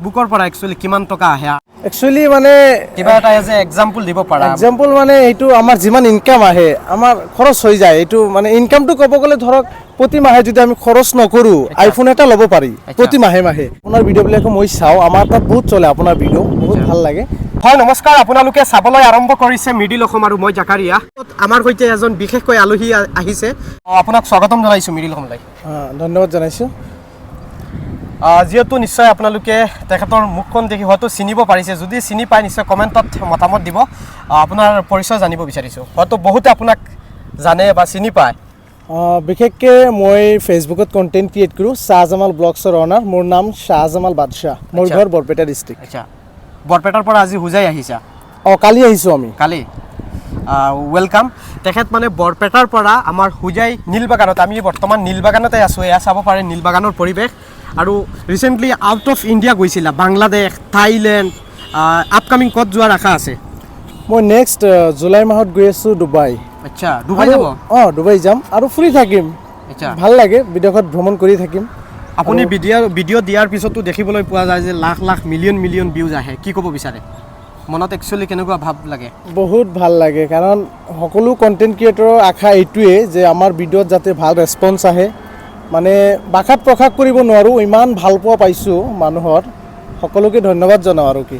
বুকৰ পৰা একচুয়ালি কিমান টকা আহে একচুয়ালি মানে কিবা এটা এজ এক্সাম্পল দিব পাৰা এক্সাম্পল মানে এইটো আমাৰ যিমান ইনকাম আহে আমাৰ খৰচ হৈ যায় এইটো মানে ইনকামটো ক'ব গ'লে ধৰক প্ৰতি মাহে যদি আমি খৰচ নকৰো আইফোন এটা ল'ব পাৰি প্ৰতি মাহে মাহে আপোনাৰ ভিডিঅ'বিলাক মই চাওঁ আমাৰ তাত বহুত চলে আপোনাৰ ভিডিঅ' বহুত ভাল লাগে হয় নমস্কাৰ আপোনালোকে চাবলৈ আৰম্ভ কৰিছে মিডিল অসম আৰু মই জাকাৰিয়া আমাৰ সৈতে এজন বিশেষকৈ আলহী আহিছে আপোনাক স্বাগতম জনাইছো মিডিল অসমলৈ ধন্যবাদ জনাইছোঁ যেহেতু নিশ্চয় আপোনালোকে তেখেতৰ মুখখন দেখি হয়তো চিনিব পাৰিছে যদি চিনি পায় নিশ্চয় কমেণ্টত মতামত দিব আপোনাৰ পৰিচয় জানিব বিচাৰিছোঁ হয়তো বহুতে আপোনাক জানে বা চিনি পায় বিশেষকৈ মই ফেচবুকত কণ্টেণ্ট ক্ৰিয়েট কৰোঁ শ্বাহজামাল ব্লগছৰ অনাৰ মোৰ নাম শ্বাহজামাল বাদশ্বাহ মোৰ ঘৰ বৰপেটা ডিষ্ট্ৰিক্ট আচ্ছা বৰপেটাৰ পৰা আজি হুজাই আহিছা কালি আহিছোঁ আমি কালি ওয়েলকাম তেখেত মানে বৰপেটাৰ পৰা আমাৰ হুজাই নীলবাগানত আমি বৰ্তমান নীলবাগানতে আছোঁ এয়া চাব পাৰে নীলবাগানৰ পৰিৱেশ আৰু ৰিচেণ্টলি আউট অফ ইণ্ডিয়া গৈছিলা বাংলাদেশ থাইলেণ্ড আপকামিং ক'ত যোৱাৰ আশা আছে মই নেক্সট জুলাই মাহত গৈ আছোঁ ডুবাই আচ্ছা ডুবাই যাব ডুবাই যাম আৰু ফুৰি থাকিম আচ্ছা ভাল লাগে বিদেশত ভ্ৰমণ কৰি থাকিম আপুনি ভিডিঅ' দিয়াৰ পিছতো দেখিবলৈ পোৱা যায় যে লাখ লাখ মিলিয়ন ভিউজ আহে কি ক'ব বিচাৰে মনত একচুৱেলি কেনেকুৱা ভাৱ লাগে বহুত ভাল লাগে কাৰণ সকলো কণ্টেণ্ট ক্ৰিয়েটৰৰ আশা এইটোৱে যে আমাৰ ভিডিঅ'ত যাতে ভাল ৰেছপন্স আহে মানে ভাষাত প্ৰকাশ কৰিব নোৱাৰোঁ ইমান ভাল পোৱা পাইছোঁ মানুহৰ সকলোকে ধন্যবাদ জনাওঁ আৰু কি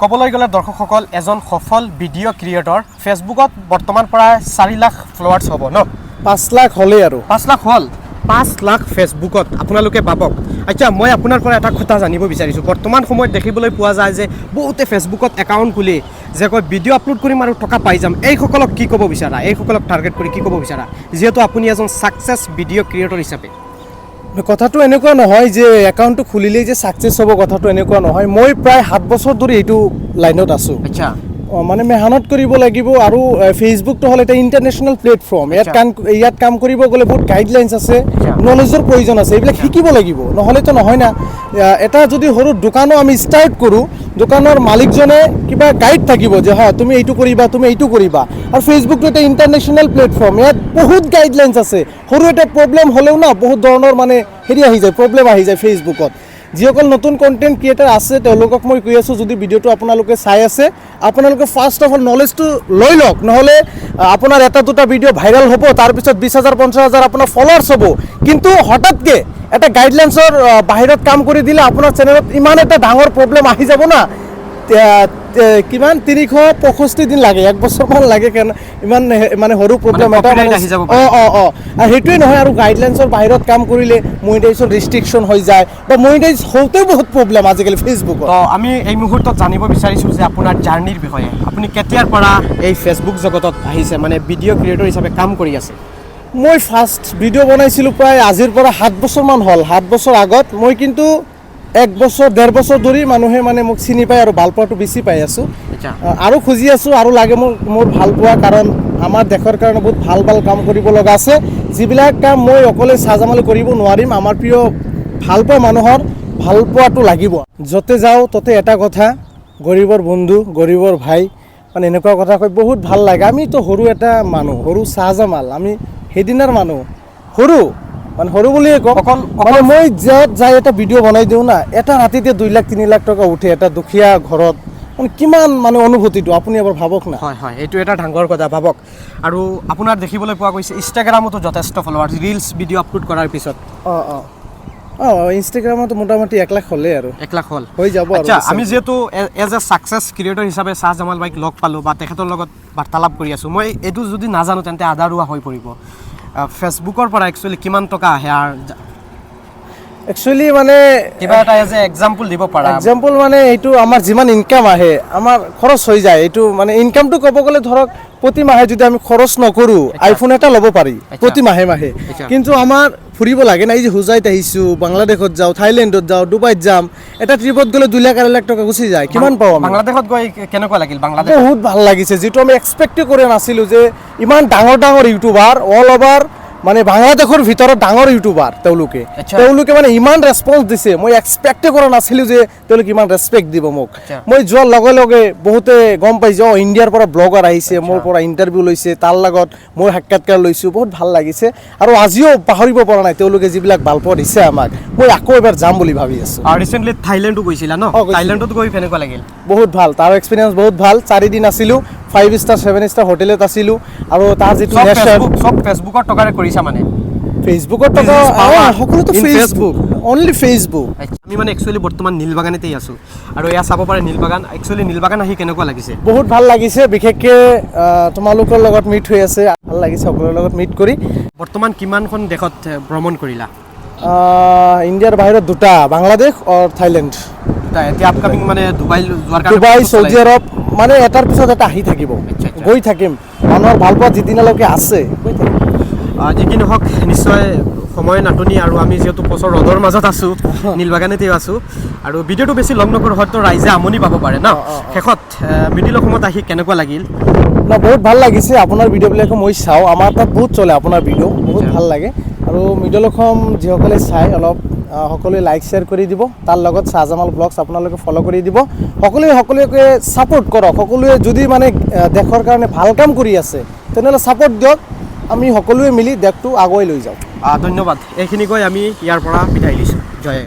ক'বলৈ গ'লে দৰ্শকসকল এজন সফল ভিডিঅ' ক্ৰিয়েটৰ ফেচবুকত বৰ্তমান প্ৰায় 4 লাখ ফলোৱাৰ্ছ হ'ব ন 5 লাখ হ'লেই আৰু 5 লাখ হ'ল 5 লাখ ফেচবুকত আপোনালোকে পাবক আচ্ছা মই আপোনাৰ পৰা এটা কথা জানিব বিচাৰিছোঁ বৰ্তমান সময়ত দেখিবলৈ পোৱা যায় যে বহুতে ফেচবুকত একাউণ্ট খুলি যে কয় ভিডিঅ' আপলোড কৰিম আৰু টকা পাই যাম এইসকলক কি ক'ব বিচাৰা এইসকলক টাৰ্গেট কৰি কি ক'ব বিচাৰা যিহেতু আপুনি এজন ছাকচেছ ভিডিঅ' ক্ৰিয়েটৰ হিচাপে কথাটো এনেকুৱা নহয় যে একাউণ্টটো খুলিলেই যে ছাকচেছ হ'ব কথাটো এনেকুৱা নহয় মই প্ৰায় 7 বছৰ ধৰি এইটো লাইনত আছোঁ আচ্ছা মানে মেহনত কৰিব লাগিব আৰু ফেচবুকটো হ'ল এটা ইণ্টাৰনেশ্যনেল প্লেটফৰ্ম ইয়াত কাম কৰিব গ'লে বহুত গাইডলাইনছ আছে নলেজৰ প্ৰয়োজন আছে এইবিলাক শিকিব লাগিব নহ'লেতো নহয় না এটা যদি সৰু দোকানো আমি ষ্টাৰ্ট কৰোঁ দোকানৰ মালিকজনে কিবা গাইড থাকিব যে হয় তুমি এইটো কৰিবা তুমি এইটো কৰিবা আৰু ফেচবুকটো এটা ইণ্টাৰনেশ্যনেল প্লেটফৰ্ম ইয়াত বহুত গাইডলাইনছ আছে সৰু এটা প্ৰব্লেম হ'লেও না বহুত ধৰণৰ মানে আহি যায় প্ৰব্লেম আহি যায় ফেচবুকত যিসকল নতুন কণ্টেণ্ট ক্ৰিয়েটাৰ আছে তেওঁলোকক মই কৈ আছোঁ যদি ভিডিঅ'টো আপোনালোকে চাই আছে আপোনালোকে ফাৰ্ষ্ট অফ অল নলেজটো লৈ লওক নহ'লে আপোনাৰ এটা দুটা ভিডিঅ' ভাইৰেল হ'ব তাৰপিছত 20,000 50,000 আপোনাৰ ফলোৱাৰ্ছ হ'ব কিন্তু হঠাৎকৈ এটা গাইডলাইনছৰ বাহিৰত কাম কৰি দিলে আপোনাৰ চেনেলত ইমান এটা ডাঙৰ প্ৰব্লেম আহি যাব না কিমান 365 দিন লাগে 1 বছৰমান লাগে ইমান মানে সৰু প্ৰব্লেম এটা আৰু সেইটোৱে নহয় আৰু গাইডলাইনছৰ বাহিৰত কাম কৰিলে মনিটাইজেশ্যন ৰেষ্ট্ৰিকশ্যন হৈ যায় বা মনিটাইজ হওঁতেও বহুত প্ৰব্লেম আজিকালি ফেচবুকত আমি এই মুহূৰ্তত জানিব বিচাৰিছোঁ যে আপোনাৰ জাৰ্ণিৰ বিষয়ে আপুনি কেতিয়াৰ পৰা এই ফেচবুক জগতত আহিছে মানে ভিডিঅ' ক্ৰিয়েটৰ হিচাপে কাম কৰি আছে মই ফাৰ্ষ্ট ভিডিঅ' বনাইছিলোঁ প্ৰায় আজিৰ পৰা 7 বছৰমান হ'ল 7 বছৰ আগত মই কিন্তু 1 বছৰ 1.5 বছৰ ধৰি মানুহে মানে মোক চিনি পায় আৰু ভাল পোৱাটো বেছি পাই আছোঁ আৰু খুজি আছোঁ আৰু লাগে মোৰ ভাল পোৱা কাৰণ আমাৰ দেশৰ কাৰণে বহুত ভাল কাম কৰিব লগা আছে যিবিলাক কাম মই অকলে শ্বাহজামালে কৰিব নোৱাৰিম আমাৰ প্ৰিয় ভাল পোৱা মানুহৰ ভাল পোৱাটো লাগিব য'তে যাওঁ ততে এটা কথা গৰীবৰ বন্ধু গৰীবৰ ভাই মানে এনেকুৱা কথা কৈ বহুত ভাল লাগে আমিতো সৰু এটা মানুহ সৰু শ্বাহজামাল আমি সেইদিনাৰ মানুহ সৰু মানে সৰু বুলিয়ে কওঁ মানে মই য'ত যাই এটা ভিডিঅ' বনাই দিওঁ না এটা ৰাতিতে 2 লাখ 3 লাখ টকা উঠে এটা দুখীয়া ঘৰত মানে কিমান মানে অনুভূতিটো আপুনি এবাৰ ভাবক না হয় হয় এইটো এটা ডাঙৰ কথা ভাবক আৰু আপোনাৰ দেখিবলৈ পোৱা গৈছে ইনষ্টাগ্ৰামতো যথেষ্ট ফলোৱাৰ্ছ ৰিলছ ভিডিঅ' আপলোড কৰাৰ পিছত ইনষ্টাগ্ৰামতো মোটামুটি 1 লাখ হ'লে আৰু 1 লাখ হ'ল হৈ যাব আচ্ছা আমি যিহেতু এজ এ ছাকচেছ ক্ৰিয়েটৰ হিচাপে শ্বাহজামাল ভাইক লগ পালোঁ বা তেখেতৰ লগত বাৰ্তালাপ কৰি আছোঁ মই এইটো যদি নাজানো তেন্তে আধাৰুৱা হৈ পৰিব ফেচবুকৰ পৰা একচুৱেলি কিমান টকা আহে একচুৱেলি মানে কিবা এটা এজ এক্সাম্পল দিব পাৰা এক্সাম্পল মানে এইটো আমাৰ যিমান ইনকাম আহে আমাৰ খৰচ হৈ যায় এইটো মানে ইনকামটো ক'ব গ'লে ধৰক প্ৰতি মাহে যদি আমি খৰচ নকৰোঁ আইফোন এটা ল'ব পাৰি প্ৰতি মাহে মাহে কিন্তু আমাৰ ফুৰিব লাগে না এই যে হুজাইত আহিছোঁ বাংলাদেশত যাওঁ থাইলেণ্ডত যাওঁ ডুবাইত যাম এটা ট্ৰিপত গ'লে 2 লাখ 1.5 লাখ টকা গুচি যায় কিমান পাওঁ আমি বাংলাদেশত গৈ কেনেকুৱা লাগিল বাংলাদেশ বহুত ভাল লাগিছে যিটো আমি এক্সপেক্টে কৰা নাছিলোঁ যে ইমান ডাঙৰ ইউটিউবাৰ অল অভাৰ মানে বাংলাদেশৰ ভিতৰত ডাঙৰ ইউটিউবাৰ তেওঁলোকে আচ্ছা। তেওঁলোকে মানে ইমান ৰেছপন্স দিছে মই এক্সপেক্টে কৰা নাছিলোঁ যে তেওঁলোকে ইমান ৰেছপেক্ট দিব মোক আচ্ছা। মই যোৱাৰ লগে লগে বহুতে গম পাইছে ইণ্ডিয়াৰ পৰা ব্লগাৰ আহিছে মোৰ পৰা ইণ্টাৰভিউ লৈছে তাৰ লগত মই সাক্ষাৎকাৰ লৈছোঁ বহুত ভাল লাগিছে আৰু আজিও পাহৰিব পৰা নাই তেওঁলোকে যিবিলাক ভাল পোৱা দিছে আমাক মই আকৌ এবাৰ যাম বুলি ভাবি আছোঁ আৰু ৰিচেণ্টলি থাইলেণ্ডো গৈছিলা ন গৈছিলোঁ। থাইলেণ্ডত গৈ কেনেকুৱা লাগিল বহুত ভাল তাৰ এক্সপিৰিয়েঞ্চ বহুত ভাল 4 দিন আছিলোঁ 5 ষ্টাৰ 7 ষ্টাৰ হোটেলত আছিলোঁ আৰু তাৰ যিটো নেচাৰ চব ফেচবুকৰ টকাৰে কৰিছা মানে ফেচবুকত টকা Business power সকলোতো in Facebook only Facebook আমি মানে একচুৱেলি বৰ্তমান নীলবাগানতেই আছোঁ আৰু এয়া চাব পাৰে নীলবাগান একচুৱেলি নীলবাগান আহি কেনেকুৱা লাগিছে বহুত ভাল লাগিছে বিশেষকৈ তোমালোকৰ লগত মিট হৈ আছে ভাল লাগিছে সকলোৰে লগত মিট কৰি বৰ্তমান কিমানখন দেশত ভ্ৰমণ কৰিলা ইণ্ডিয়াৰ বাহিৰত দুটা বাংলাদেশ আৰু থাইলেণ্ড এতিয়া আপকামিং মানে ডুবাই যোৱাৰ কাৰণে ডুবাই প্ৰস্তুত চৌদি চলাইছা? আৰৱ মানে এটাৰ পিছত এটা আহি থাকিব আচ্ছা, আচ্ছা। গৈ থাকিম মানুহৰ ভাল পোৱা যিদিনালৈকে আছে গৈ থাকিম যি কি নহওক নিশ্চয় সময় নাটনি আৰু আমি যিহেতু পচৰ ৰ'দৰ মাজত আছোঁ নীলবাগানতেই আছোঁ আৰু ভিডিঅ'টো বেছি লং নকৰোঁ হয়তো ৰাইজে আমনি পাব পাৰে ন শেষত মিডিল অসমত আহি কেনেকুৱা লাগিল না বহুত ভাল লাগিছে আপোনাৰ ভিডিঅ'বিলাকো মই চাওঁ আমাৰ তাত বহুত চলে আপোনাৰ ভিডিঅ' বহুত আচ্ছা। ভাল লাগে আৰু মিডিল অসম যিসকলে চাই অলপ সকলোৱে লাইক শ্বেয়াৰ কৰি দিব তাৰ লগত শ্বাহজামাল ব্লগছ আপোনালোকে ফ'ল' কৰি দিব সকলোকে ছাপোৰ্ট কৰক সকলোৱে যদি মানে দেশৰ কাৰণে ভাল কাম কৰি আছে তেনেহ'লে ছাপোৰ্ট দিয়ক আমি সকলোৱে মিলি দেশটো আগুৱাই লৈ যাওঁ ধন্যবাদ এইখিনি কৈ আমি ইয়াৰ পৰা বিদায় লৈছোঁ জয়